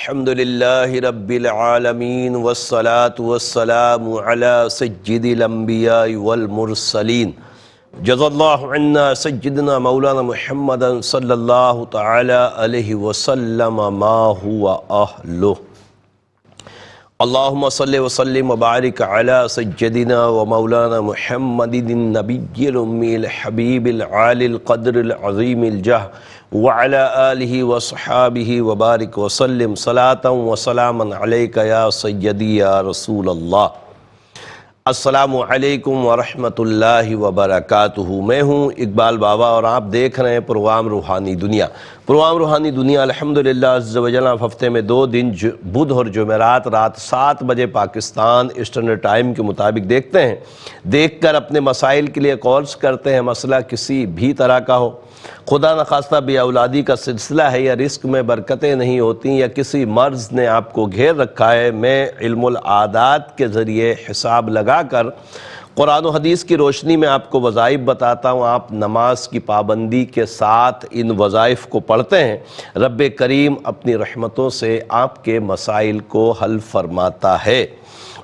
الحمدللہ رب العالمین والصلاة والسلام علی سید الانبیاء والمرسلین جزا اللہ عنا سیدنا مولانا محمد صلی اللہ تعالی علیہ وسلم ما ہوا اہلہ۔ اللہم صلی وسلم وبارک علی سیدنا و مولانا محمد النبی الامی الحبیب العالی القدر العظیم الجہ وعلی آلہ وصحابہ وبارک وسلم صلاۃ وسلاما علیک یا سیدی یا رسول اللہ۔ السلام علیکم ورحمۃ اللہ وبرکاتہ۔ میں ہوں اقبال بابا اور آپ دیکھ رہے ہیں پروگرام روحانی دنیا۔ پروگرام روحانی دنیا الحمدللہ عز و جل ہفتے میں 2 دن بدھ اور جمعرات رات 7 بجے پاکستان اسٹینڈرڈ ٹائم کے مطابق دیکھتے ہیں۔ دیکھ کر اپنے مسائل کے لیے کالز کرتے ہیں، مسئلہ کسی بھی طرح کا ہو، خدا نخواستہ بے اولادی کا سلسلہ ہے یا رزق میں برکتیں نہیں ہوتی یا کسی مرض نے آپ کو گھیر رکھا ہے، میں علم العادات کے ذریعے حساب لگا کر قرآن و حدیث کی روشنی میں آپ کو وظائف بتاتا ہوں۔ آپ نماز کی پابندی کے ساتھ ان وظائف کو پڑھتے ہیں، رب کریم اپنی رحمتوں سے آپ کے مسائل کو حل فرماتا ہے۔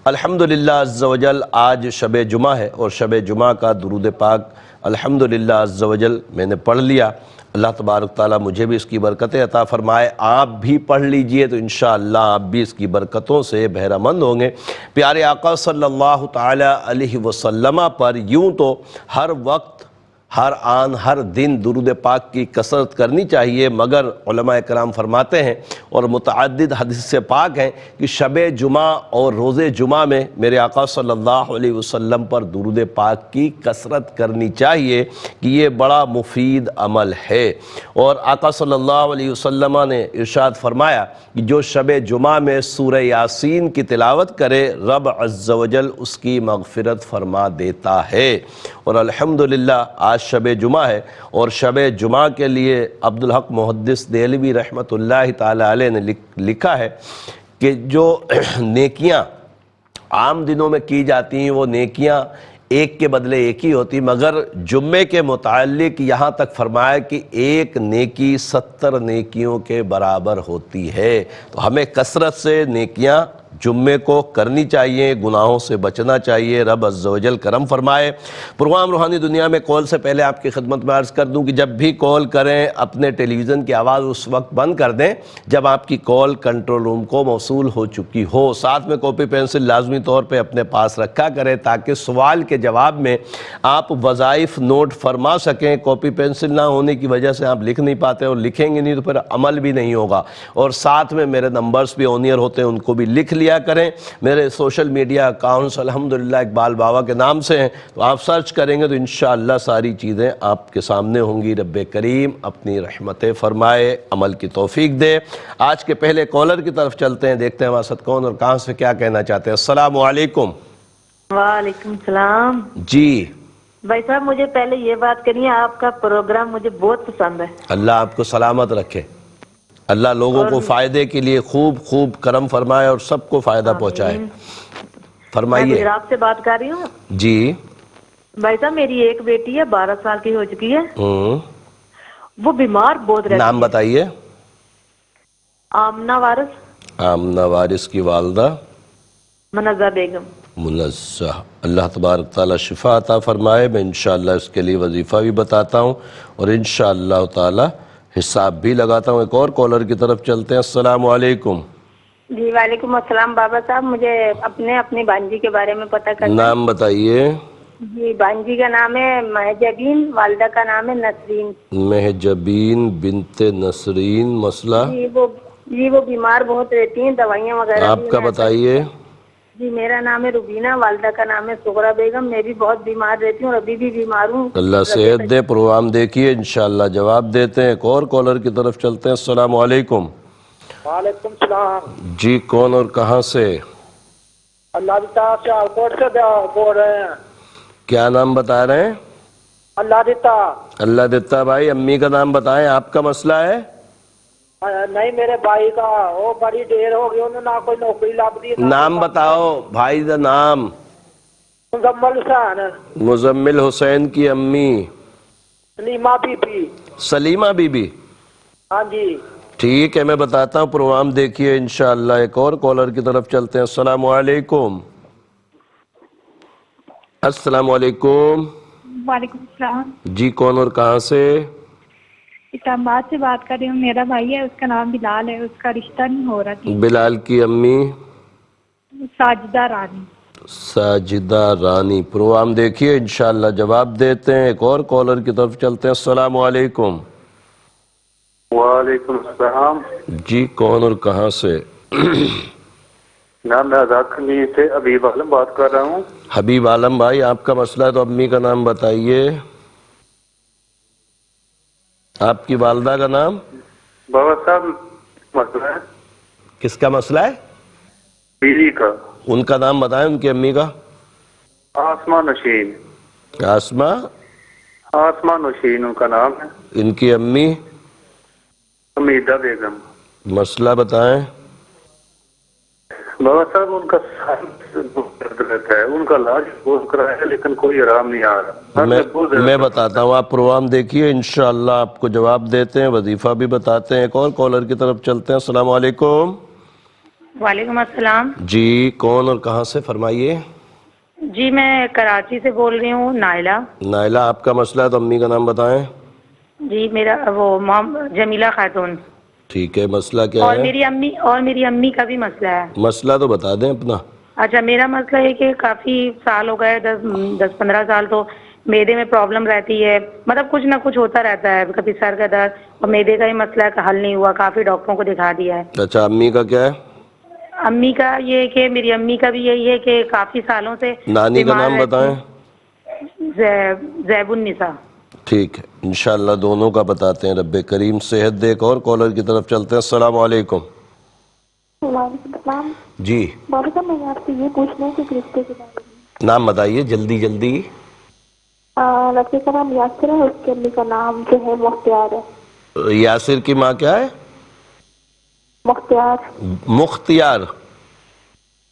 الحمدللہ عز و جل آج شب جمعہ ہے اور شب جمعہ کا درود پاک الحمدللہ عز و جل میں نے پڑھ لیا۔ اللہ تبارک تعالیٰ مجھے بھی اس کی برکتیں عطا فرمائے، آپ بھی پڑھ لیجئے تو انشاءاللہ آپ بھی اس کی برکتوں سے بہرہ مند ہوں گے۔ پیارے آقا صلی اللہ تعالی علیہ وسلم پر یوں تو ہر وقت، ہر آن، ہر دن درود پاک کی کثرت کرنی چاہیے، مگر علماء کرام فرماتے ہیں اور متعدد حدیث سے پاک ہیں کہ شب جمعہ اور روز جمعہ میں میرے آقا صلی اللہ علیہ وسلم پر درود پاک کی کثرت کرنی چاہیے کہ یہ بڑا مفید عمل ہے۔ اور آقا صلی اللہ علیہ وسلم نے ارشاد فرمایا کہ جو شب جمعہ میں سورہ یاسین کی تلاوت کرے رب عز و جل اس کی مغفرت فرما دیتا ہے۔ اور الحمدللہ آج شب جمعہ ہے اور شب جمعہ کے لیے عبدالحق محدث دہلوی رحمۃ اللہ تعالی علیہ نے لکھا ہے کہ جو نیکیاں عام دنوں میں کی جاتی ہیں وہ نیکیاں ایک کے بدلے ایک ہی ہوتی، مگر جمعے کے متعلق یہاں تک فرمایا کہ ایک نیکی 70 نیکیوں کے برابر ہوتی ہے۔ تو ہمیں کثرت سے نیکیاں جمعے کو کرنی چاہیے، گناہوں سے بچنا چاہیے، رب عز و جل کرم فرمائے۔ پروگرام روحانی دنیا میں کال سے پہلے آپ کی خدمت میں عرض کر دوں کہ جب بھی کال کریں اپنے ٹیلی ویژن کی آواز اس وقت بند کر دیں جب آپ کی کال کنٹرول روم کو موصول ہو چکی ہو۔ ساتھ میں کاپی پینسل لازمی طور پہ اپنے پاس رکھا کریں تاکہ سوال کے جواب میں آپ وظائف نوٹ فرما سکیں۔ کاپی پینسل نہ ہونے کی وجہ سے آپ لکھ نہیں پاتے اور لکھیں گے نہیں تو پھر عمل بھی نہیں ہوگا۔ اور ساتھ میں میرے نمبرز بھی آن ایئر ہوتے ہیں، ان کو بھی لکھ لیا کریں۔ میرے سوشل میڈیا اکاؤنٹس الحمدللہ اقبال بابا کے نام سے ہیں، تو آپ سرچ کریں گے تو انشاءاللہ ساری چیزیں آپ کے سامنے ہوں گی۔ رب کریم اپنی رحمتیں فرمائے، عمل کی توفیق دے۔ آج کے پہلے کالر کی طرف چلتے ہیں، دیکھتے ہیں ہمارے ساتھ کون اور کہاں سے کیا کہنا چاہتے ہیں۔ السلام علیکم۔ وعلیکم السلام۔ جی بھائی صاحب مجھے پہلے یہ بات کرنی ہے، آپ کا پروگرام مجھے بہت پسند ہے۔ اللہ آپ کو سلامت رکھے، اللہ لوگوں کو فائدے کے لیے خوب خوب کرم فرمائے اور سب کو فائدہ پہنچائے۔ میں فرمائیے۔ گجرات سے بات کر رہی ہوں۔ جی بھائی صاحب میری ایک بیٹی ہے، 12 سال کی ہو چکی ہے، ہوں، وہ بیمار بہت رہتی نام ہے۔ بتائیے۔ آمنہ وارث۔ آمنہ وارث کی والدہ منزہ بیگم۔ منزہ۔ اللہ تبارک تعالیٰ شفا عطا فرمائے۔ میں انشاءاللہ اس کے لیے وظیفہ بھی بتاتا ہوں اور انشاءاللہ تعالیٰ حساب بھی لگاتا ہوں۔ ایک اور کالر کی طرف چلتے ہیں۔ السلام علیکم۔ جی وعلیکم السلام بابا صاحب، مجھے اپنی بانجی کے بارے میں پتہ کرنا ہے۔ نام بتائیے۔ جی بانجی کا نام ہے مہجبین، والدہ کا نام ہے نسرین۔ مہجبین بنت نسرین۔ مسئلہ؟ جی وہ بیمار بہت رہتی ہیں، دوائیاں وغیرہ۔ آپ کا بتائیے۔ جی میرا نام ہے روبینہ، والدہ کا نام ہے صغرا بیگم۔ میں بھی بہت بیمار رہتی ہوں اور ابھی بھی بیمار ہوں۔ اللہ صحت دے۔ پروگرام دیکھیے، انشاءاللہ جواب دیتے ہیں۔ ایک اور کالر کی طرف چلتے ہیں۔ السلام علیکم۔ وعلیکم السلام۔ جی کون اور کہاں سے؟ اللہ دیتا سے آلکوٹ سے بول رہے ہیں۔ کیا نام بتا رہے ہیں؟ اللہ دیتا۔ اللہ دیتا بھائی، امی کا نام بتائیں۔ آپ کا مسئلہ ہے؟ نہیں میرے بھائی کا، وہ بڑی دیر ہو گئی، انہوں نے نہ کوئی نوکری لگ دی۔ نام بتاؤ بھائی دا نام۔ مزمل حسین۔ مزمل حسین کی امی؟ سلیمہ بی بی۔ سلیمہ بی بی۔ ہاں جی۔ ٹھیک ہے میں بتاتا ہوں، پروگرام دیکھیے انشاءاللہ۔ ایک اور کالر کی طرف چلتے ہیں۔ السلام علیکم۔ السلام علیکم۔ وعلیکم السلام۔ جی کون اور کہاں سے؟ اسلام آباد سے بات کر رہی ہوں، میرا بھائی ہے، اس کا نام بلال ہے، اس کا رشتہ نہیں ہو رہا تھی۔ بلال کی امی؟ ساجدہ رانی۔ ساجدہ رانی۔ پروگرام دیکھیے انشاءاللہ جواب دیتے ہیں۔ ایک اور کالر کی طرف چلتے ہیں۔ السلام علیکم۔ وعلیکم السلام۔ جی کون اور کہاں سے؟ نام میں آزاد کشمیر سے حبیب عالم بات کر رہا ہوں۔ حبیب عالم بھائی آپ کا مسئلہ ہے تو امی کا نام بتائیے۔ آپ کی والدہ کا نام؟ بابا صاحب مسئلہ ہے کس کا مسئلہ ہے؟ بیوی کا۔ ان کا نام بتائیں، ان کی امی کا۔ آسمان نشین۔ آسمہ؟ آسمان نشین ان کا نام ہے۔ ان کی امی؟ حمیدہ بیگم۔ مسئلہ بتائیں۔ بابا صاحب ان کا سر بہت درد رہتا ہے، ان کا علاج بہت کرایا ہے لیکن کوئی آرام نہیں آ رہا۔ میں بتاتا ہوں، آپ پروگرام دیکھیے انشاءاللہ آپ کو جواب دیتے ہیں، وظیفہ بھی بتاتے ہیں۔ ایک اور کالر کی طرف چلتے ہیں۔ السلام علیکم۔ وعلیکم السلام۔ جی کون اور کہاں سے فرمائیے؟ جی میں کراچی سے بول رہی ہوں، نائلہ۔ نائلہ آپ کا مسئلہ ہے تو امی کا نام بتائیں۔ جی میرا وہ جمیلہ خاتون۔ ٹھیک ہے مسئلہ کیا اور ہے؟ میری امی کا بھی مسئلہ ہے۔ مسئلہ تو بتا دیں اپنا۔ اچھا میرا مسئلہ ہے کہ کافی سال ہو گئے، 10-15 سال تو میدے میں پرابلم رہتی ہے، مطلب کچھ نہ کچھ ہوتا رہتا ہے، کبھی سر کا درد، اور میدے کا ہی مسئلہ ہے کہ حل نہیں ہوا، کافی ڈاکٹروں کو دکھا دیا ہے۔ اچھا امی کا کیا ہے؟ امی کا یہ ہے کہ میری امی کا بھی یہی ہے کہ کافی سالوں سے نانی کا بیمار نام رہتی بتائیں۔ ہیں۔ زیب النساء۔ ٹھیک ہے انشاءاللہ دونوں کا بتاتے ہیں، رب کریم صحت دے۔ ایک اور کالر کی طرف چلتے ہیں۔ السلام علیکم۔ وعلیکم السلام۔ جی بابا صاحب میں آپ سے یہ پوچھنا ہے کہ رشتے کے بارے میں۔ نام بتائیے جلدی جلدی۔ لڑکے کا نام یاسر ہے، اس کی امی کا نام جو ہے مختار ہے۔ یاسر کی ماں کیا ہے؟ مختار۔ مختیار۔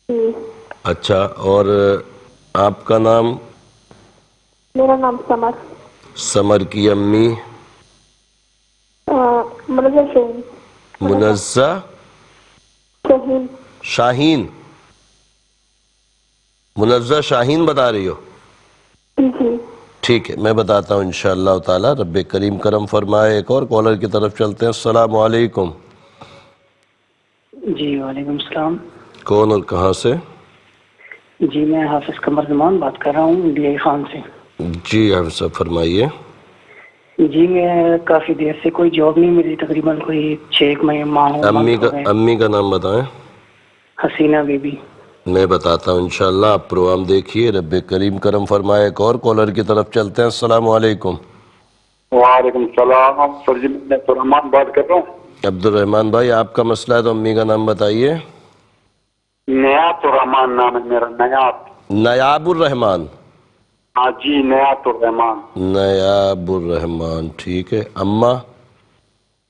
جی اچھا اور آپ کا نام؟ میرا نام سمر۔ سمر کی امی؟ منزہ شاہین۔ منزہ شاہین۔ شاہین؟ منزہ شاہین بتا رہی ہو؟ جی ٹھیک ہے میں بتاتا ہوں انشاءاللہ تعالی، رب کریم کرم فرمائے۔ ایک اور کالر کی طرف چلتے ہیں۔ السلام علیکم۔ جی وعلیکم السلام۔ کون اور کہاں سے؟ جی میں حافظ قمر زمان بات کر رہا ہوں ڈی آئی خان سے۔ جی حافظ صاحب فرمائیے۔ جی میں کافی دیر سے کوئی جاب نہیں ملی، تقریباً کوئی 6 ماہ ہو گئے۔ امی کا نام بتائیں۔ حسینہ بی بی۔ میں بتاتا ہوں انشاءاللہ، آپ پروگرام دیکھیے، رب کریم کرم فرمائے۔ ایک اور کالر کی طرف چلتے ہیں۔ السلام علیکم۔ وعلیکم السلام سر جی، میں عبد الرحمان بات کر رہا ہوں۔ عبد الرحمان بھائی آپ کا مسئلہ ہے تو امی کا نام بتائیے۔ نیات الرحمان نام ہے میرا، نیات۔ نیاب الرحمان؟ ہاں جی نیات الرحمان۔ نیاب الرحمان ٹھیک ہے۔ اما؟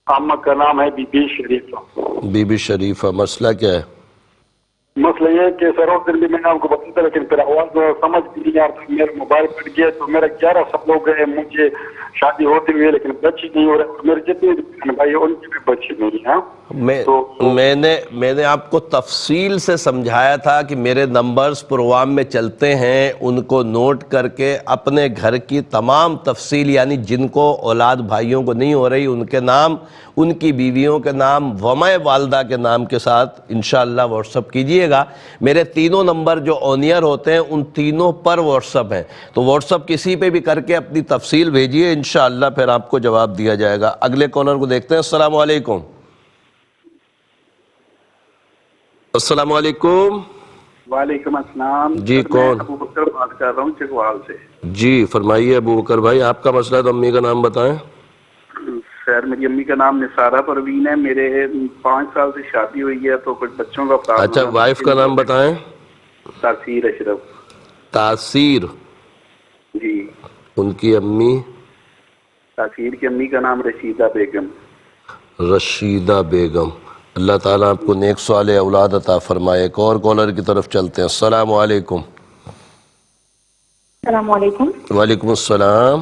اما کا نام ہے بی بی شریفہ۔ بی بی شریفہ۔ مسئلہ کیا ہے؟ مسئلہ یہ ہے کہ سر اس دن بھی میں نے آپ کو بتایا تھا لیکن پھر آواز سمجھ بھی نہیں آ رہا، میرا موبائل پھٹ گیا تو میرا 11 سال ہو گئے مجھے شادی ہوتے ہوئے لیکن بچی نہیں ہو رہا، میرے جتنے بھی بھائی ان کی بھی بچی نہیں ہے۔ میں نے آپ کو تفصیل سے سمجھایا تھا کہ میرے نمبرز پروگرام میں چلتے ہیں، ان کو نوٹ کر کے اپنے گھر کی تمام تفصیل، یعنی جن کو اولاد بھائیوں کو نہیں ہو رہی ان کے نام، ان کی بیویوں کے نام، ومع والدہ کے نام کے ساتھ انشاءاللہ واٹس اپ کیجئے گا۔ میرے تینوں نمبر جو آن ایئر ہوتے ہیں ان تینوں پر واٹس اپ ہیں، تو واٹس اپ کسی پہ بھی کر کے اپنی تفصیل بھیجئے، انشاءاللہ پھر آپ کو جواب دیا جائے گا۔ اگلے کالر کو دیکھتے ہیں۔ السلام علیکم۔ السلام علیکم۔ وعلیکم السلام جی کون؟ ابو بکر بات کر رہا ہوں چکوال سے۔ جی فرمائیے ابو بکر بھائی، آپ کا مسئلہ ہے تو امی کا نام بتائیں۔ سر میری امی کا نام نثارہ پروین ہے، میرے 5 سال سے شادی ہوئی ہے تو کچھ بچوں کا پرابلم۔ اچھا وائف کا نام بتائیں۔ تاثیر اشرف۔ تاثیر؟ جی۔ ان کی امی؟ تاثیر کی امی کا نام رشیدہ بیگم۔ رشیدہ بیگم۔ اللہ تعالیٰ آپ کو نیک صالح اولاد عطا فرمائے۔ ایک اور کالر کی طرف چلتے ہیں۔ السلام علیکم۔ السلام علیکم۔ وعلیکم السلام۔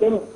3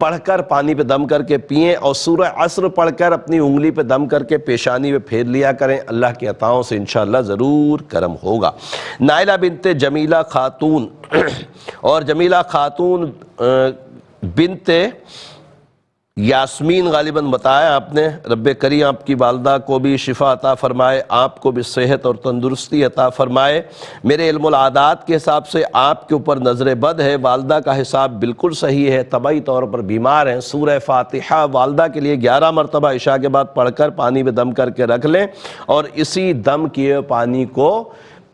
پڑھ کر پانی پہ دم کر کے پئیں اور سورہ عصر پڑھ کر اپنی انگلی پہ دم کر کے پیشانی پہ پھیر لیا کریں، اللہ کی عطاؤں سے انشاءاللہ ضرور کرم ہوگا۔ نائلہ بنت جمیلہ خاتون اور جمیلہ خاتون بنت یاسمین غالباً بتایا آپ نے، رب کریم آپ کی والدہ کو بھی شفا عطا فرمائے، آپ کو بھی صحت اور تندرستی عطا فرمائے۔ میرے علم العادات کے حساب سے آپ کے اوپر نظر بد ہے، والدہ کا حساب بالکل صحیح ہے، طبعی طور پر بیمار ہیں۔ سورہ فاتحہ والدہ کے لیے 11 مرتبہ عشاء کے بعد پڑھ کر پانی میں دم کر کے رکھ لیں اور اسی دم کیے پانی کو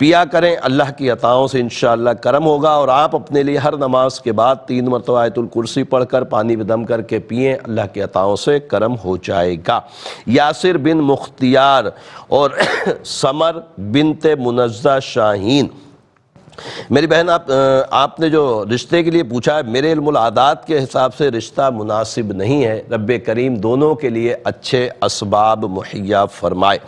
پیا کریں، اللہ کی عطاؤں سے انشاءاللہ کرم ہوگا۔ اور آپ اپنے لیے ہر نماز کے بعد 3 مرتبہ آیت الکرسی پڑھ کر پانی میں دم کر کے پئیں، اللہ کی عطاؤں سے کرم ہو جائے گا۔ یاسر بن مختیار اور سمر بنت منزہ شاہین، میری بہن آپ نے جو رشتے کے لیے پوچھا ہے، میرے علم العادات کے حساب سے رشتہ مناسب نہیں ہے، رب کریم دونوں کے لیے اچھے اسباب مہیا فرمائے۔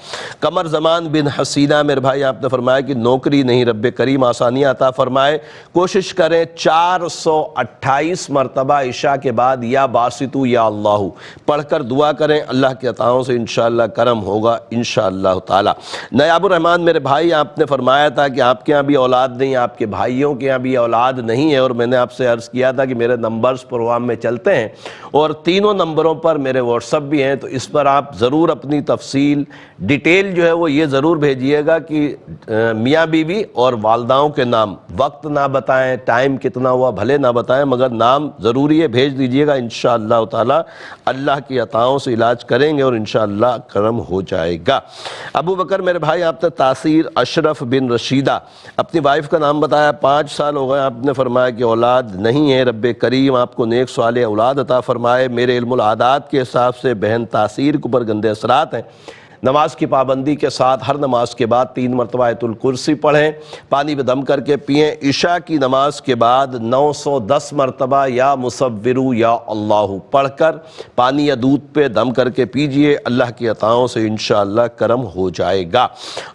قمر زمان بن حسینہ، میرے بھائی آپ نے فرمایا کہ نوکری نہیں، رب کریم آسانیاں عطا فرمائے، کوشش کریں 428 مرتبہ عشاء کے بعد یا باسطو یا اللہ پڑھ کر دعا کریں، اللہ کی عطاؤں سے انشاءاللہ کرم ہوگا انشاءاللہ تعالی۔ نیاب الرحمن میرے بھائی آپ نے فرمایا تھا کہ آپ کے ہاں بھی اولاد نہیں، آپ کے بھائیوں کے یہاں بھی اولاد نہیں ہے، اور میں نے آپ سے عرض کیا تھا کہ میرے نمبرز پروگرام میں چلتے ہیں اور تینوں نمبروں پر میرے واٹس ایپ بھی ہیں، تو اس پر آپ ضرور اپنی تفصیل ڈیٹیل جو ہے وہ یہ ضرور بھیجیے گا کہ میاں بیوی اور والداؤں کے نام، وقت نہ بتائیں، ٹائم کتنا ہوا بھلے نہ بتائیں، مگر نام ضروری ہے، بھیج دیجیے گا، انشاءاللہ تعالی اللہ کی عطاؤں سے علاج کریں گے اور انشاءاللہ کرم ہو جائے گا۔ ابو بکر میرے بھائی آپ نے تاثیر اشرف بن رشیدہ اپنی وائف کا نام بتایا، 5 سال ہو گئے، آپ نے فرمایا کہ اولاد نہیں ہے، رب کریم آپ کو نیک صالح اولاد عطا فرمائے۔ میرے علم العادات کے حساب سے بہن تاثیر کے اوپر گندے اثرات ہیں، نماز کی پابندی کے ساتھ ہر نماز کے بعد 3 مرتبہ آیت الکرسی پڑھیں، پانی میں دم کر کے پئیں، عشاء کی نماز کے بعد 910 مرتبہ یا مصورو یا اللہ پڑھ کر پانی یا دودھ پہ دم کر کے پیجئے، اللہ کی عطاؤں سے انشاءاللہ کرم ہو جائے گا۔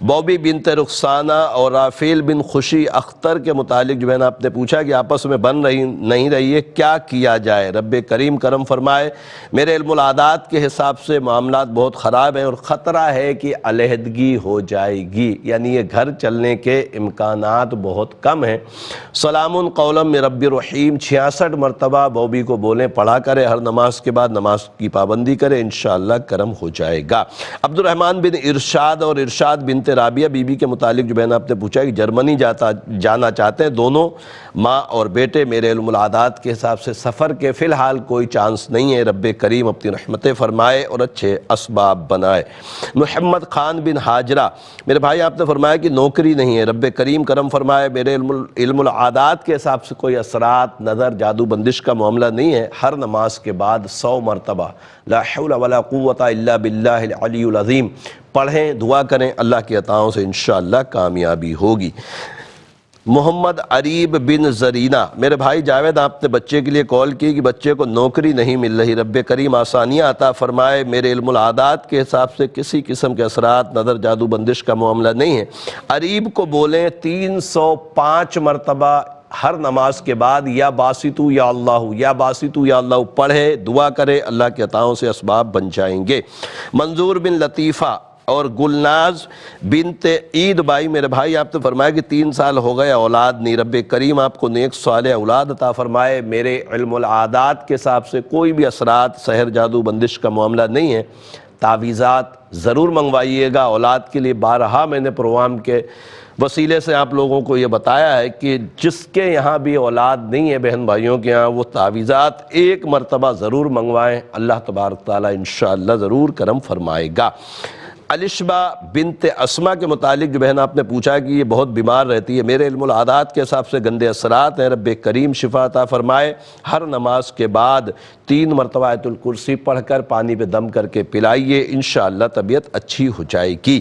بوبی بنت رخسانہ اور رافیل بن خوشی اختر کے متعلق جو ہے نا آپ نے پوچھا کہ آپس میں بن نہیں رہی ہے، کیا کیا جائے؟ رب کریم کرم فرمائے۔ میرے علم العادات کے حساب سے معاملات بہت خراب ہیں اور خطرہ ہے کہ علیحدگی ہو جائے گی، یعنی یہ گھر چلنے کے امکانات بہت کم ہیں۔ سلام قولا من رب رحیم 66 مرتبہ بوبی کو بولیں، پڑھا کرے، ہر نماز کے بعد نماز کی پابندی کرے، انشاءاللہ کرم ہو جائے گا۔ عبد الرحمن بن ارشاد اور ارشاد بنت رابعہ بی بی کے متعلق جو بہن آپ نے پوچھا کہ جرمنی جانا چاہتے ہیں دونوں ماں اور بیٹے، میرے علم العادات کے حساب سے سفر کے فی الحال کوئی چانس نہیں ہے، رب کریم اپنی رحمتیں فرمائے اور اچھے اسباب بنائے۔ محمد خان بن حاجرہ میرے بھائی آپ نے فرمایا کہ نوکری نہیں ہے، رب کریم کرم فرمائے۔ میرے علم العادات کے حساب سے کوئی اثرات، نظر، جادو بندش کا معاملہ نہیں ہے، ہر نماز کے بعد 100 مرتبہ لا حول ولا قوت الا باللہ العلی العظیم پڑھیں، دعا کریں، اللہ کی عطاؤں سے انشاءاللہ کامیابی ہوگی۔ محمد عریب بن زرینہ میرے بھائی جاوید آپ نے بچے کے لیے کال کی کہ بچے کو نوکری نہیں مل رہی، رب کریم آسانیاں عطا فرمائے۔ میرے علم العادات کے حساب سے کسی قسم کے اثرات، نظر، جادو بندش کا معاملہ نہیں ہے۔ عریب کو بولیں 305 مرتبہ ہر نماز کے بعد یا باسطو یا اللہ یا باسطو یا اللہ پڑھے، دعا کرے، اللہ کے عطاؤں سے اسباب بن جائیں گے۔ منظور بن لطیفہ اور گلناز بنت عید بائی میرے بھائی آپ نے فرمایا کہ 3 سال ہو گئے اولاد نہیں، رب کریم آپ کو نیک صالح اولاد عطا فرمائے۔ میرے علم العادات کے حساب سے کوئی بھی اثرات، سحر، جادو بندش کا معاملہ نہیں ہے، تعویذات ضرور منگوائیے گا اولاد کے لیے۔ بارہا میں نے پروگرام کے وسیلے سے آپ لوگوں کو یہ بتایا ہے کہ جس کے یہاں بھی اولاد نہیں ہے بہن بھائیوں کے یہاں، وہ تعویذات 1 مرتبہ ضرور منگوائیں، اللہ تبارک تعالیٰ انشاءاللہ ضرور کرم فرمائے گا۔ الشبہ بنت اسما کے متعلق جو بہن آپ نے پوچھا کہ یہ بہت بیمار رہتی ہے، میرے علم العادات کے حساب سے گندے اثرات ہیں، رب کریم شفا عطا فرمائے۔ ہر نماز کے بعد 3 مرتبہ آیت الکرسی پڑھ کر پانی پہ دم کر کے پلائیے، انشاءاللہ طبیعت اچھی ہو جائے گی۔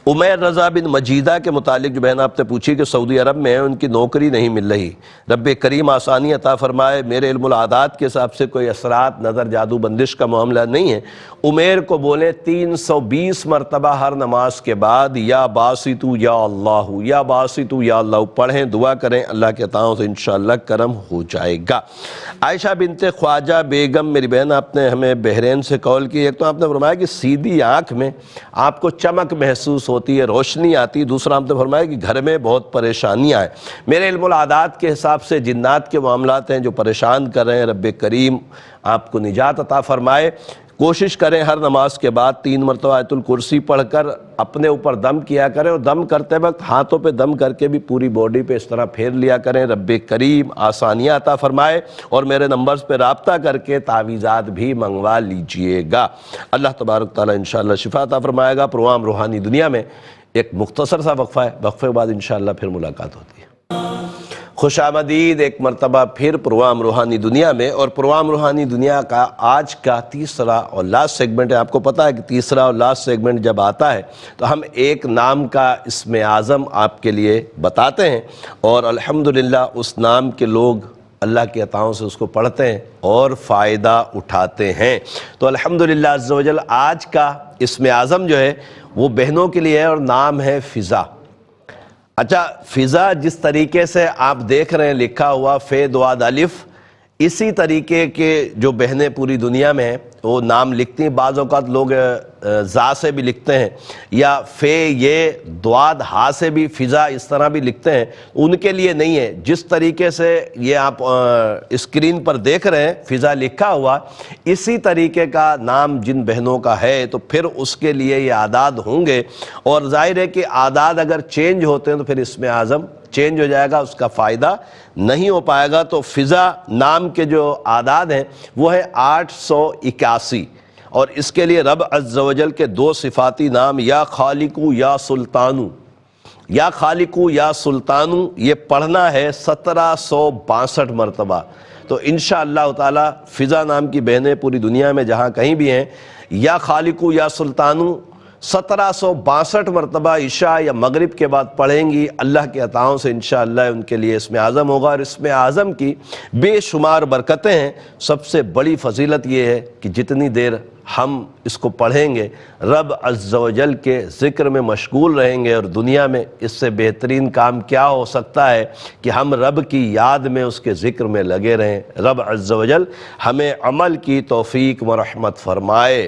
عمیر رضا بن مجیدہ کے متعلق جو بہن آپ نے پوچھی کہ سعودی عرب میں ان کی نوکری نہیں مل رہی، رب کریم آسانی عطا فرمائے۔ میرے علم العادات کے حساب سے کوئی اثرات نظر جادو بندش کا معاملہ نہیں ہے۔ عمیر کو بولیں 320 مرتبہ ہر نماز کے بعد یا باسطو یا اللہ، یا باسطو یا اللہ پڑھیں، دعا کریں، اللہ کے عطاؤں سے انشاءاللہ کرم ہو جائے گا۔ عائشہ بنت خواجہ بیگم، میری بہن آپ نے ہمیں بحرین سے کال کی۔ ایک تو آپ نے فرمایا کہ سیدھی آنکھ میں آپ کو چمک محسوس ہوتی ہے، روشنی آتی، دوسرا آپ نے فرمایا کہ گھر میں بہت پریشانیاں ہیں۔ میرے علم العادات کے حساب سے جنات کے معاملات ہیں جو پریشان کر رہے ہیں، رب کریم آپ کو نجات عطا فرمائے۔ کوشش کریں ہر نماز کے بعد 3 مرتبہ آیت الکرسی پڑھ کر اپنے اوپر دم کیا کریں، اور دم کرتے وقت ہاتھوں پہ دم کر کے بھی پوری باڈی پہ اس طرح پھیر لیا کریں۔ رب کریم آسانیاں عطا فرمائے، اور میرے نمبرز پہ رابطہ کر کے تعویذات بھی منگوا لیجئے گا۔ اللہ تبارک تعالیٰ انشاءاللہ شفا عطا فرمائے گا۔ پروگرام روحانی دنیا میں ایک مختصر سا وقفہ ہے، وقفے کے بعد انشاءاللہ پھر ملاقات ہوتی ہے۔ خوش آمدید ایک مرتبہ پھر پروگرام روحانی دنیا میں، اور پروگرام روحانی دنیا کا آج کا تیسرا اور لاسٹ سیگمنٹ ہے۔ آپ کو پتہ ہے کہ تیسرا اور لاسٹ سیگمنٹ جب آتا ہے تو ہم ایک نام کا اسم اعظم آپ کے لیے بتاتے ہیں، اور الحمدللہ اس نام کے لوگ اللہ کی عطاؤں سے اس کو پڑھتے ہیں اور فائدہ اٹھاتے ہیں۔ تو الحمدللہ عز و جل آج کا اسم اعظم جو ہے وہ بہنوں کے لیے ہے، اور نام ہے فضا۔ اچھا، فضا جس طریقے سے آپ دیکھ رہے ہیں لکھا ہوا فے دواد الف، اسی طریقے کے جو بہنیں پوری دنیا میں ہیں وہ نام لکھتی ہیں۔ بعض اوقات لوگ زا سے بھی لکھتے ہیں، یا فے یہ دواد ہا سے بھی فضا اس طرح بھی لکھتے ہیں، ان کے لیے نہیں ہے۔ جس طریقے سے یہ آپ اسکرین پر دیکھ رہے ہیں فضا لکھا ہوا، اسی طریقے کا نام جن بہنوں کا ہے تو پھر اس کے لیے یہ اعداد ہوں گے، اور ظاہر ہے کہ اعداد اگر چینج ہوتے ہیں تو پھر اسم اعظم چینج ہو جائے گا، اس کا فائدہ نہیں ہو پائے گا۔ تو فضا نام کے جو اعداد ہیں وہ ہے 881، اور اس کے لیے رب عز و جل کے 2 صفاتی نام یا خالقو یا سلطانو، یا خالقو یا سلطانو، یہ پڑھنا ہے 1762 مرتبہ۔ تو انشاءاللہ تعالی فضا نام کی بہنیں پوری دنیا میں جہاں کہیں بھی ہیں، یا خالقو یا سلطانو 1762 مرتبہ عشاء یا مغرب کے بعد پڑھیں گی، اللہ کے عطاؤں سے انشاءاللہ ان کے لیے اسم اعظم ہوگا۔ اور اسم اعظم کی بے شمار برکتیں ہیں۔ سب سے بڑی فضیلت یہ ہے کہ جتنی دیر ہم اس کو پڑھیں گے رب عز و جل کے ذکر میں مشغول رہیں گے، اور دنیا میں اس سے بہترین کام کیا ہو سکتا ہے کہ ہم رب کی یاد میں اس کے ذکر میں لگے رہیں۔ رب عز و جل ہمیں عمل کی توفیق و رحمت فرمائے۔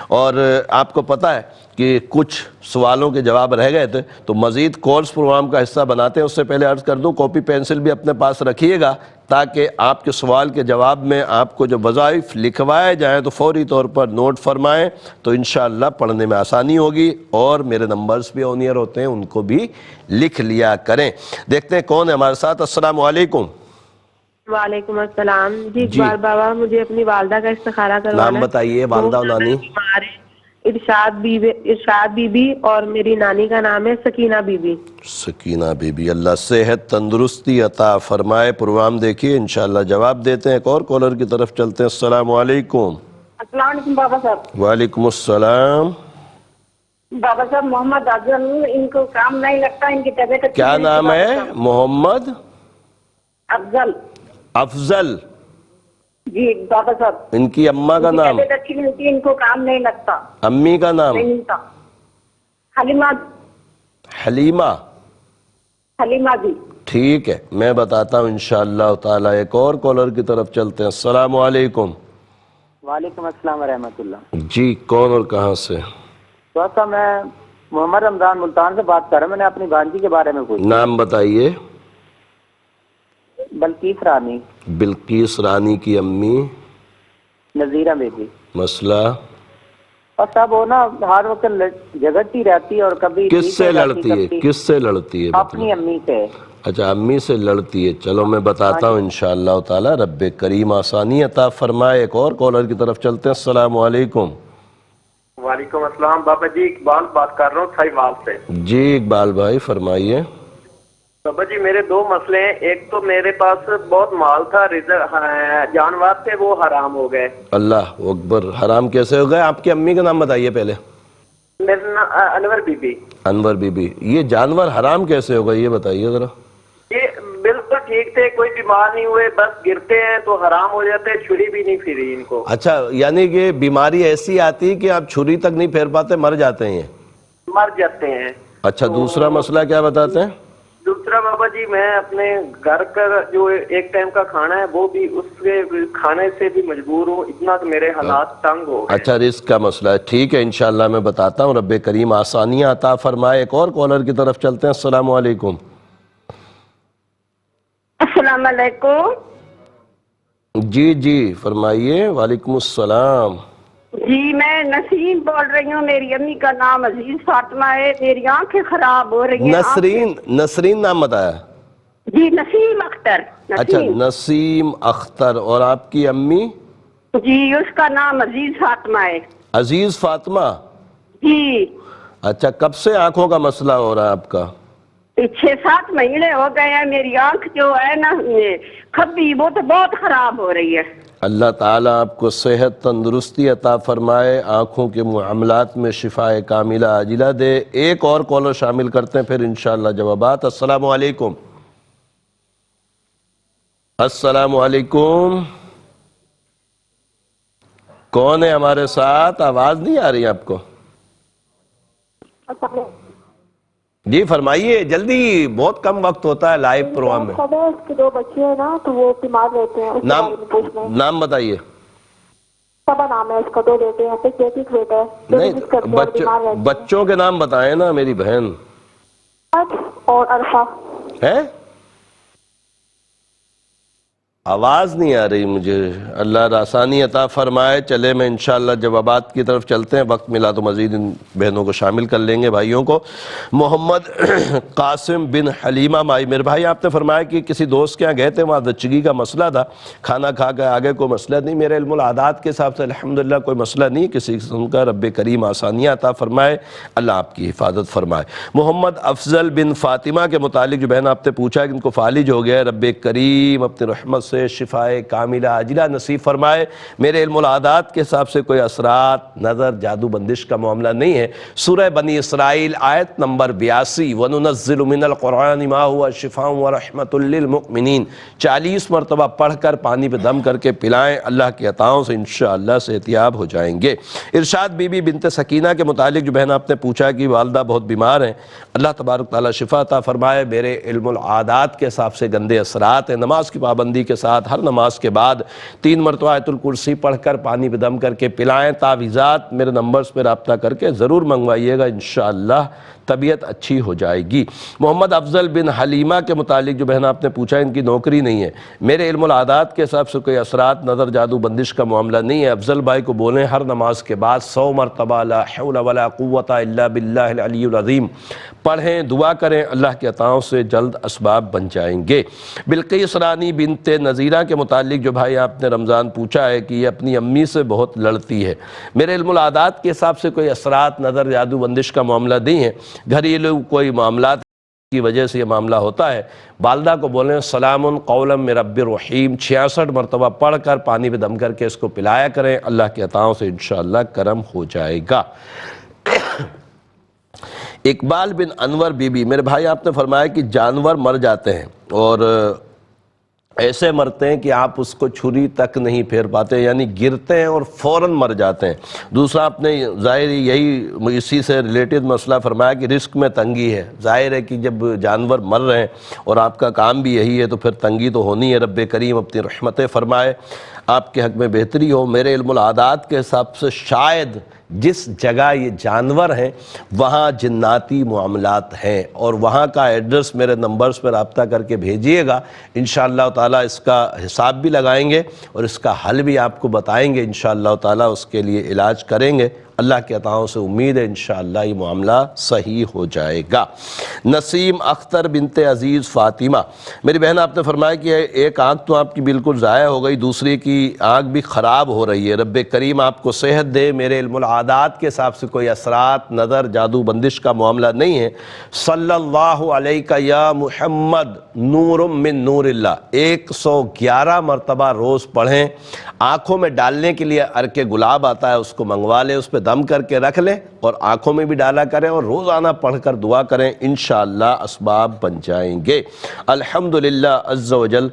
اور آپ کو پتہ ہے کہ کچھ سوالوں کے جواب رہ گئے تھے، تو مزید کورس پروگرام کا حصہ بناتے ہیں۔ اس سے پہلے عرض کر دوں کاپی پینسل بھی اپنے پاس رکھیے گا، تاکہ آپ کے سوال کے جواب میں آپ کو جو وظائف لکھوائے جائیں تو فوری طور پر نوٹ فرمائیں، تو انشاءاللہ پڑھنے میں آسانی ہوگی۔ اور میرے نمبرز بھی آن ایئر ہوتے ہیں، ان کو بھی لکھ لیا کریں۔ دیکھتے ہیں کون ہے ہمارے ساتھ۔ السلام علیکم۔ وعلیکم السلام۔ جی اقبال بابا، مجھے اپنی والدہ کا استخارہ کروانا ہے۔ نام بتائیے والدہ و نانی۔ ارشاد بی بی، اور میری نانی کا نام ہے سکینہ بی بی۔ سکینہ بی بی، اللہ صحت تندرستی عطا فرمائے۔ پروگرام دیکھیے انشاءاللہ جواب دیتے ہیں۔ ایک اور کالر کی طرف چلتے ہیں۔ السلام علیکم۔ السلام علیکم بابا صاحب۔ وعلیکم السلام۔ بابا صاحب محمد افضل، ان کو کام نہیں لگتا، ان کی طبیعت اچھی کیا نہیں نام ہے؟ محمد افضل۔ افضل؟ جی بابا صاحب۔ ان کی اماں کا نام؟ طبیعت اچھی نہیں ہوتی، ان کو کام نہیں لگتا۔ امی کا نام؟ نہیں ملتا۔ حلیمہ۔ حلیمہ؟ حلیمہ جی۔ ٹھیک ہے، میں بتاتا ہوں انشاءاللہ تعالی۔ ایک اور کالر کی طرف چلتے ہیں۔ السلام علیکم۔ وعلیکم السلام ورحمۃ اللہ۔ جی کون اور کہاں سے؟ تو میں محمد رمضان ملتان سے بات کر رہا ہوں۔ میں نے اپنی بھانجی کے بارے میں پوچھا۔ نام بتائیے۔ بلقیس رانی۔ بلقیس رانی کی امی؟ نذیرہ بیبی۔ مسئلہ؟ اور صاحب وہ نا ہر وقت جھگڑتی رہتی ہے، اور کبھی کس سے لڑتی ہے؟ کس سے لڑتی ہے؟ اپنی امی سے۔ اچھا امی سے لڑتی ہے۔ چلو میں بتاتا ہوں انشاءاللہ تعالی، رب کریم آسانی عطا فرمائے۔ ایک اور کالر کی طرف چلتے ہیں۔ السلام علیکم۔ وعلیکم السلام بابا جی، اقبال بات کر رہا ہوں سائیوال سے۔ جی اقبال بھائی فرمائیے۔ بابا جی میرے 2 مسئلے ہیں۔ ایک تو میرے پاس بہت مال تھا، جانور تھے، وہ حرام ہو گئے۔ اللہ اکبر، حرام کیسے ہو گئے؟ آپ کی امی کا نام بتائیے پہلے۔ میرا نام انور بی بی۔ انور بی بی، یہ جانور حرام کیسے ہوگا یہ بتائیے ذرا۔ یہ بالکل ٹھیک تھے، کوئی بیمار نہیں ہوئے، بس گرتے ہیں تو حرام ہو جاتے ہیں، چھری بھی نہیں پھری ان کو۔ اچھا، یعنی کہ بیماری ایسی آتی ہے کہ آپ چھری تک نہیں پھیر پاتے، مر جاتے ہیں؟ مر جاتے ہیں۔ اچھا، دوسرا مسئلہ کیا بتاتے ہیں؟ دوسرا بابا جی، میں اپنے گھر کا جو ایک ٹائم کا کھانا ہے وہ بھی اس کے کھانے سے بھی مجبور ہوں، اتنا کہ میرے حالات تنگ ہو گئے۔ اچھا، رزق کا مسئلہ ہے، ٹھیک ہے، انشاءاللہ میں بتاتا ہوں، رب کریم آسانیاں عطا فرمائے۔ ایک اور کالر کی طرف چلتے ہیں۔ السلام علیکم۔ السلام علیکم۔ جی جی فرمائیے۔ وعلیکم السلام۔ جی میں نسیم بول رہی ہوں، میری امی کا نام عزیز فاطمہ ہے، میری آنکھیں خراب ہو رہی ہیں۔ نسرین نام بتایا؟ جی نسیم اختر۔ اچھا، نسیم اختر۔ اور آپ کی امی؟ جی اس کا نام عزیز فاطمہ ہے۔ عزیز فاطمہ؟ جی۔ اچھا، کب سے آنکھوں کا مسئلہ ہو رہا ہے آپ کا؟ 6-7 مہینے ہو گئے ہیں، میری آنکھ جو ہے نا کھبی، وہ تو بہت خراب ہو رہی ہے۔ اللہ تعالیٰ آپ کو صحت تندرستی عطا فرمائے، آنکھوں کے معاملات میں شفاء کاملہ عاجلہ دے۔ ایک اور کالر شامل کرتے ہیں پھر انشاءاللہ جوابات۔ السلام علیکم۔ السلام علیکم، کون ہے ہمارے ساتھ؟ آواز نہیں آ رہی آپ کو؟ جی فرمائیے جلدی، بہت کم وقت ہوتا ہے لائیو پروگرام میں۔ اس کے 2 بچے ہیں نا تو وہ بیمار رہتے ہیں۔ نام بتائیے۔ سبا نام ہے اس کا، 2 بیٹے ہیں، ایک بیٹی ایک بیٹا ہے۔ نہیں، بچوں کے نام بتائیں نا میری بہن۔ اور عرفہ ہے؟ آواز نہیں آ رہی مجھے، اللہ آسانی عطا فرمائے۔ چلے میں انشاءاللہ جوابات کی طرف چلتے ہیں، وقت ملا تو مزید ان بہنوں کو شامل کر لیں گے، بھائیوں کو۔ محمد قاسم بن حلیمہ مائی، میرے بھائی آپ نے فرمایا کہ کسی دوست کے یہاں گئے تھے، وہاں زچگی کا مسئلہ تھا، کھانا کھا کے آگے کوئی مسئلہ نہیں، میرے علم العادات کے حساب سے الحمدللہ کوئی مسئلہ نہیں کسی قسم کا، رب کریم آسانیاں عطا فرمائے، اللہ آپ کی حفاظت فرمائے۔ محمد افضل بن فاطمہ کے متعلق جو بہن آپ نے پوچھا کہ ان کو فالج ہو گیا ہے، رب کریم اپنی رحمت سے شفاء کاملہ عاجلہ نصیب فرمائے۔ میرے علم العادات کے حساب سے کوئی اثرات، نظر، جادو بندش کا معاملہ نہیں ہے۔ سورہ بنی اسرائیل آیت نمبر 82، وَنُنَزِّلُ مِنَ الْقُرْآنِ مَا هُوَ شِفَاءٌ وَرَحْمَةٌ لِّلْمُؤْمِنِينَ 40 مرتبہ پڑھ کر پانی پہ دم کر کے پلائیں، اللہ کی عطاؤں سے انشاءاللہ صحتیاب ہو جائیں گے۔ ارشاد بی بی بنت سکینہ کے متعلق جو بہن آپ نے پوچھا کہ والدہ بہت بیمار ہیں، اللہ تبارک تعالیٰ شفا عطا فرمائے۔ میرے علم العادات کے حساب سے گندے اثرات ہیں، نماز کی پابندی کے ساتھ ہر نماز کے بعد 3 مرتبہ آیت الکرسی پڑھ کر پانی پہ دم کر کے پلائیں۔ تعویذات میرے نمبرز پہ رابطہ کر کے ضرور منگوائیے گا، انشاءاللہ طبیعت اچھی ہو جائے گی۔ محمد افضل بن حلیمہ کے متعلق جو بہن آپ نے پوچھا ان کی نوکری نہیں ہے، میرے علم العادات کے حساب سے کوئی اثرات، نظر، جادو بندش کا معاملہ نہیں ہے۔ افضل بھائی کو بولیں ہر نماز کے بعد 100 مرتبہ لا حول ولا قوت الا باللہ العلی العظیم پڑھیں، دعا کریں، اللہ کے عطاؤں سے جلد اسباب بن جائیں گے۔ بلقیس رانی بنت نذیرہ کے متعلق جو بھائی آپ نے رمضان پوچھا ہے کہ یہ اپنی امی سے بہت لڑتی ہے، میرے علم العادات کے حساب سے کوئی اثرات، نظر، جادو بندش کا معاملہ نہیں ہے، گھریلو کوئی معاملات کی وجہ سے یہ معاملہ ہوتا ہے۔ والدہ کو بولیں سلام قولا من رب الرحیم 66 مرتبہ پڑھ کر پانی پہ دم کر کے اس کو پلایا کریں، اللہ کے عطاؤں سے انشاءاللہ کرم ہو جائے گا۔ اقبال بن انور بی بی، میرے بھائی آپ نے فرمایا کہ جانور مر جاتے ہیں اور ایسے مرتے ہیں کہ آپ اس کو چھری تک نہیں پھیر پاتے، یعنی گرتے ہیں اور فوراً مر جاتے ہیں۔ دوسرا آپ نے ظاہر یہی اسی سے ریلیٹڈ مسئلہ فرمایا کہ رزق میں تنگی ہے، ظاہر ہے کہ جب جانور مر رہے ہیں اور آپ کا کام بھی یہی ہے تو پھر تنگی تو ہونی ہے، رب کریم اپنی رحمتیں فرمائے، آپ کے حق میں بہتری ہو۔ میرے علم العادات کے حساب سے شاید جس جگہ یہ جانور ہیں وہاں جناتی معاملات ہیں، اور وہاں کا ایڈریس میرے نمبرز پر رابطہ کر کے بھیجیے گا، انشاءاللہ تعالیٰ اس کا حساب بھی لگائیں گے اور اس کا حل بھی آپ کو بتائیں گے، انشاءاللہ تعالیٰ اس کے لیے علاج کریں گے۔ اللہ کے عطاؤں سے امید ہے انشاءاللہ یہ معاملہ صحیح ہو جائے گا۔ نسیم اختر بنت عزیز فاطمہ، میری بہن آپ نے فرمایا کہ ایک آنکھ تو آپ کی بالکل ضائع ہو گئی، دوسری کی آنکھ بھی خراب ہو رہی ہے، رب کریم آپ کو صحت دے۔ میرے علم العادات کے حساب سے کوئی اثرات، نظر، جادو بندش کا معاملہ نہیں ہے۔ صلی اللہ علیہ یا محمد نور من نور اللہ 111 مرتبہ روز پڑھیں۔ آنکھوں میں ڈالنے کے لیے عرق گلاب آتا ہے، اس کو منگوا لیں، اس پہ دم کر کے رکھ لیں اور آنکھوں میں بھی ڈالا کریں اور روزانہ پڑھ کر دعا کریں، انشاءاللہ اسباب بن جائیں گے۔ الحمدللہ عز و جل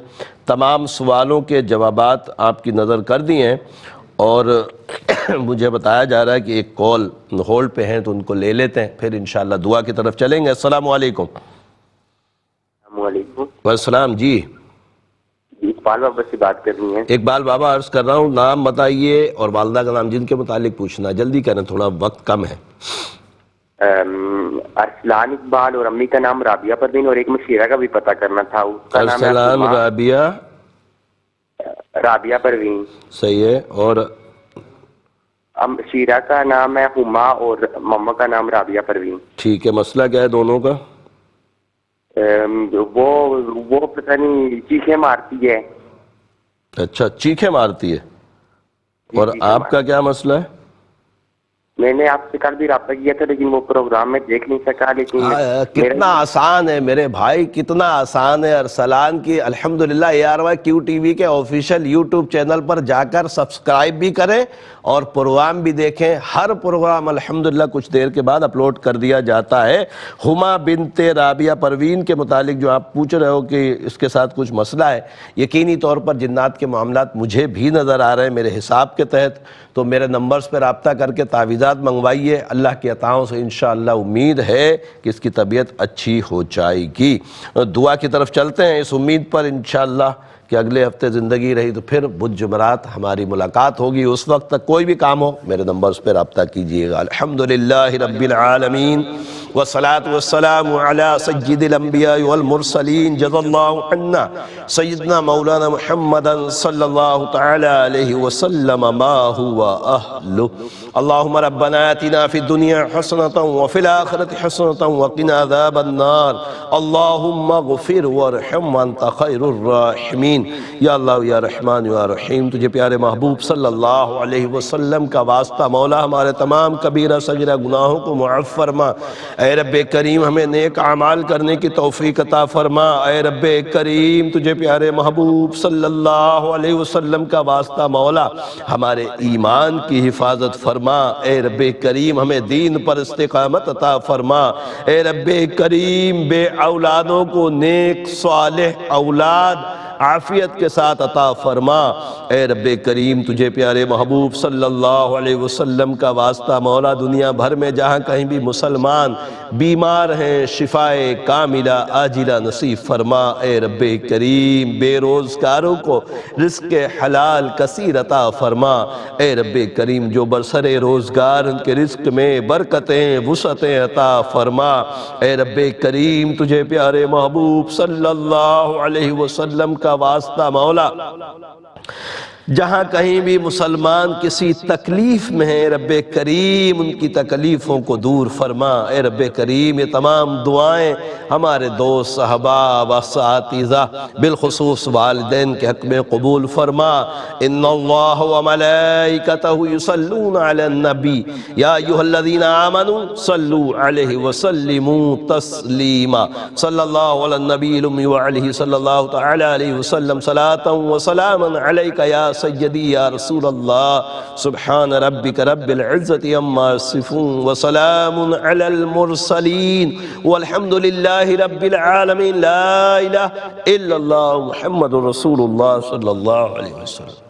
تمام سوالوں کے جوابات آپ کی نظر کر دیے ہیں، اور مجھے بتایا جا رہا ہے کہ ایک کال ہولڈ پہ ہیں تو ان کو لے لیتے ہیں، پھر انشاءاللہ دعا کی طرف چلیں گے۔ السلام علیکم۔ السلام علیکم۔ والسلام جی۔ اقبال بابا سے بات کرنی ہے۔ اقبال بابا عرض کر رہا ہوں، نام بتائیے اور والدہ کا نام، جن کے متعلق پوچھنا، جلدی کریں تھوڑا وقت کم ہے۔ ارسلان اقبال، اور امی کا نام رابعہ پروین، اور ایک مشیرہ کا بھی پتہ کرنا تھا، اس کا نام ہے ارسلان رابعہ پروین، صحیح ہے، اور شیرہ کا نام ہے ہما، اور مما کا نام رابعہ پروین۔ ٹھیک ہے، مسئلہ کیا ہے دونوں کا؟ وہ پتہ نہیں چیخیں مارتی ہے۔ اچھا، چیخیں مارتی ہے، اور آپ کا کیا مسئلہ ہے؟ میں نے آپ سے کل بھی رابطہ کیا تھا لیکن وہ پروگرام میں دیکھ نہیں سکا، لیکن کتنا آسان ہے میرے بھائی، کتنا آسان ہے۔ ارسلان کی الحمدللہ ARY Q TV کے آفیشیل یوٹیوب چینل پر جا کر سبسکرائب بھی کریں اور پروگرام بھی دیکھیں، ہر پروگرام الحمدللہ کچھ دیر کے بعد اپلوڈ کر دیا جاتا ہے۔ ہما بنت رابعہ پروین کے متعلق جو آپ پوچھ رہے ہو کہ اس کے ساتھ کچھ مسئلہ ہے، یقینی طور پر جنات کے معاملات مجھے بھی نظر آ رہے ہیں میرے حساب کے تحت، تو میرے نمبرز پہ رابطہ کر کے تعویذات منگوائیے، اللہ کی عطاؤں سے انشاءاللہ امید ہے کہ اس کی طبیعت اچھی ہو جائے گی۔ دعا کی طرف چلتے ہیں اس امید پر انشاءاللہ کہ اگلے ہفتے زندگی رہی تو پھر بدھ جمعرات ہماری ملاقات ہوگی، اس وقت تک کوئی بھی کام ہو میرے نمبرز پہ رابطہ کیجئے گا۔ الحمدللہ رب العالمین والصلاة والسلام على سید الانبیاء والمرسلین، جزا اللہ عنا سیدنا مولانا محمد صلی اللہ تعالی علیہ وسلم ما هو اہلہ۔ اللہم ربنا آتنا فی الدنیا حسنة وفی الآخرة حسنة وقنا عذاب النار، اللہم اغفر وارحم وانت خیر الراحمین۔ یا اللہ یا رحمان یا رحیم، تجھے پیارے محبوب صلی اللہ علیہ وسلم کا واسطہ مولا ہمارے تمام کبیرہ صغیرہ گناہوں کو معاف فرما۔ اے رب کریم ہمیں نیک اعمال کرنے کی توفیق عطا فرما۔ اے رب کریم تجھے پیارے محبوب صلی اللہ علیہ وسلم کا واسطہ مولا ہمارے ایمان کی حفاظت فرما۔ اے رب کریم ہمیں دین پر استقامت عطا فرما۔ اے رب کریم بے اولادوں کو نیک صالح اولاد عافیت کے ساتھ عطا فرما۔ اے رب کریم تجھے پیارے محبوب صلی اللہ علیہ وسلم کا واسطہ مولا دنیا بھر میں جہاں کہیں بھی مسلمان بیمار ہیں شفائے کاملہ عاجلہ نصیب فرما۔ اے رب کریم بے روزگاروں کو رزق حلال کثیر عطا فرما۔ اے رب کریم جو برسر روزگار ان کے رزق میں برکتیں وسعتیں عطا فرما۔ اے رب کریم تجھے پیارے محبوب صلی اللہ علیہ وسلم کا واسطہ مولا جہاں کہیں بھی مسلمان کسی تکلیف میں ہیں رب کریم ان کی تکلیفوں کو دور فرما۔ اے رب کریم یہ تمام دعائیں ہمارے دوست احباب اساتذہ بالخصوص والدین کے حق میں قبول فرما۔ ان اللہ وملائکتہ یصلون علی النبی یا ایھا الذین آمنوا صلوا علیہ وسلموا تسلیما۔ صلی اللہ علی النبی الامی وعلیہ صلی اللہ تعالی علیہ وسلم صلاۃ وسلاما علیک یا سیدی یا رسول اللہ۔ سبحان ربک رب العزت عما یصفون وسلام علی المرسلین والحمد للہ رب العالمین۔ لا الہ الا اللہ محمد رسول اللہ صلی اللہ علیہ وسلم۔